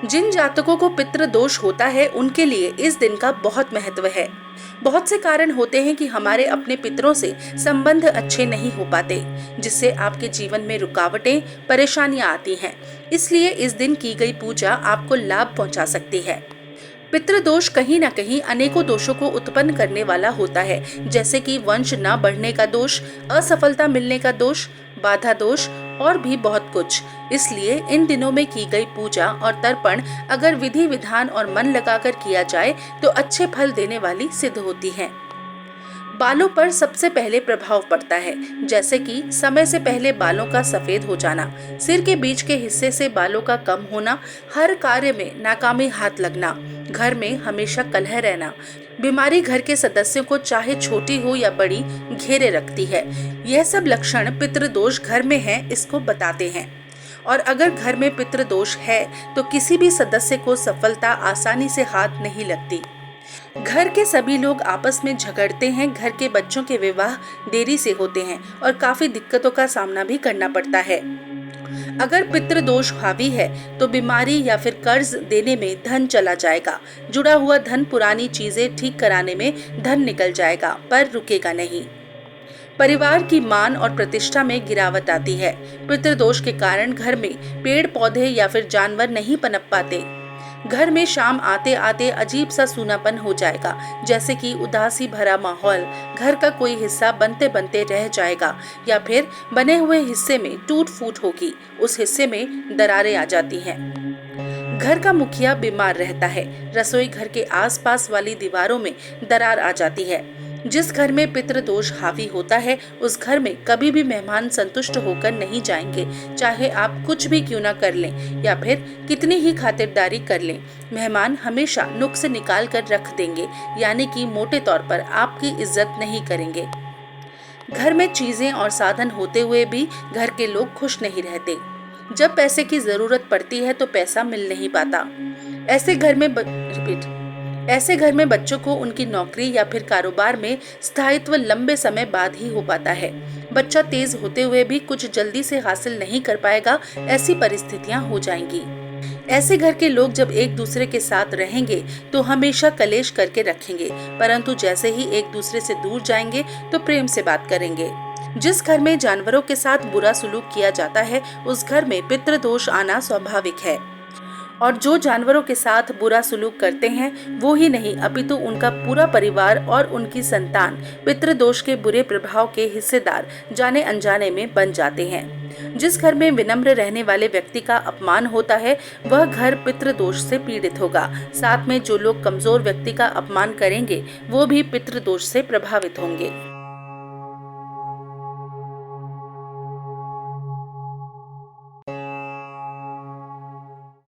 जिन जातकों को पितृ दोष होता है उनके लिए इस दिन का बहुत महत्व है। बहुत से कारण होते हैं कि हमारे अपने पितरों से संबंध अच्छे नहीं हो पाते, जिससे आपके जीवन में रुकावटें, परेशानियां आती हैं। इसलिए इस दिन की गई पूजा आपको लाभ पहुंचा सकती है। पितृदोष कहीं न कहीं अनेकों दोषों को उत्पन्न करने वाला होता है, जैसे कि वंश न बढ़ने का दोष, असफलता मिलने का दोष, बाधा दोष और भी बहुत कुछ। इसलिए इन दिनों में की गई पूजा और तर्पण अगर विधि विधान और मन लगाकर किया जाए तो अच्छे फल देने वाली सिद्ध होती है। बालों पर सबसे पहले प्रभाव पड़ता है, जैसे कि समय से पहले बालों का सफेद हो जाना, सिर के बीच के हिस्से से बालों का कम होना, हर कार्य में नाकामी हाथ लगना, घर में हमेशा कलह रहना, बीमारी घर के सदस्यों को चाहे छोटी हो या बड़ी घेरे रखती है। यह सब लक्षण पितृदोष घर में है इसको बताते हैं। और अगर घर में पितृदोष है तो किसी भी सदस्य को सफलता आसानी से हाथ नहीं लगती। घर के सभी लोग आपस में झगड़ते हैं, घर के बच्चों के विवाह देरी से होते हैं और काफी दिक्कतों का सामना भी करना पड़ता है। अगर पितृदोष हावी है तो बीमारी या फिर कर्ज देने में धन चला जाएगा। जुड़ा हुआ धन, पुरानी चीजें ठीक कराने में धन निकल जाएगा पर रुकेगा नहीं। परिवार की मान और प्रतिष्ठा में गिरावट आती है। पितृदोष के कारण घर में पेड़ पौधे या फिर जानवर नहीं पनप पाते। घर में शाम आते आते अजीब सा सूनापन हो जाएगा, जैसे कि उदासी भरा माहौल। घर का कोई हिस्सा बनते बनते रह जाएगा या फिर बने हुए हिस्से में टूट फूट होगी, उस हिस्से में दरारें आ जाती हैं। घर का मुखिया बीमार रहता है, रसोई घर के आसपास वाली दीवारों में दरार आ जाती है। जिस घर में पितृदोष हावी होता है उस घर में कभी भी मेहमान संतुष्ट होकर नहीं जाएंगे, चाहे आप कुछ भी क्यों ना कर लें या फिर कितनी ही खातिरदारी कर लें। मेहमान हमेशा नुक्स निकाल कर रख देंगे, यानी कि मोटे तौर पर आपकी इज्जत नहीं करेंगे। घर में चीजें और साधन होते हुए भी घर के लोग खुश नहीं रहते। जब पैसे की जरूरत पड़ती है तो पैसा मिल नहीं पाता। ऐसे घर में बच्चों को उनकी नौकरी या फिर कारोबार में स्थायित्व लंबे समय बाद ही हो पाता है। बच्चा तेज होते हुए भी कुछ जल्दी से हासिल नहीं कर पाएगा, ऐसी परिस्थितियां हो जाएंगी। ऐसे घर के लोग जब एक दूसरे के साथ रहेंगे तो हमेशा कलेश करके रखेंगे, परंतु जैसे ही एक दूसरे से दूर जाएंगे तो प्रेम से बात करेंगे। जिस घर में जानवरों के साथ बुरा सुलूक किया जाता है उस घर में पितृदोष आना स्वाभाविक है। और जो जानवरों के साथ बुरा सुलूक करते हैं वो ही नहीं अपितु उनका पूरा परिवार और उनकी संतान पितृदोष के बुरे प्रभाव के हिस्सेदार जाने अनजाने में बन जाते हैं। जिस घर में विनम्र रहने वाले व्यक्ति का अपमान होता है वह घर पितृदोष से पीड़ित होगा। साथ में जो लोग कमजोर व्यक्ति का अपमान करेंगे वो भी पितृदोष से प्रभावित होंगे।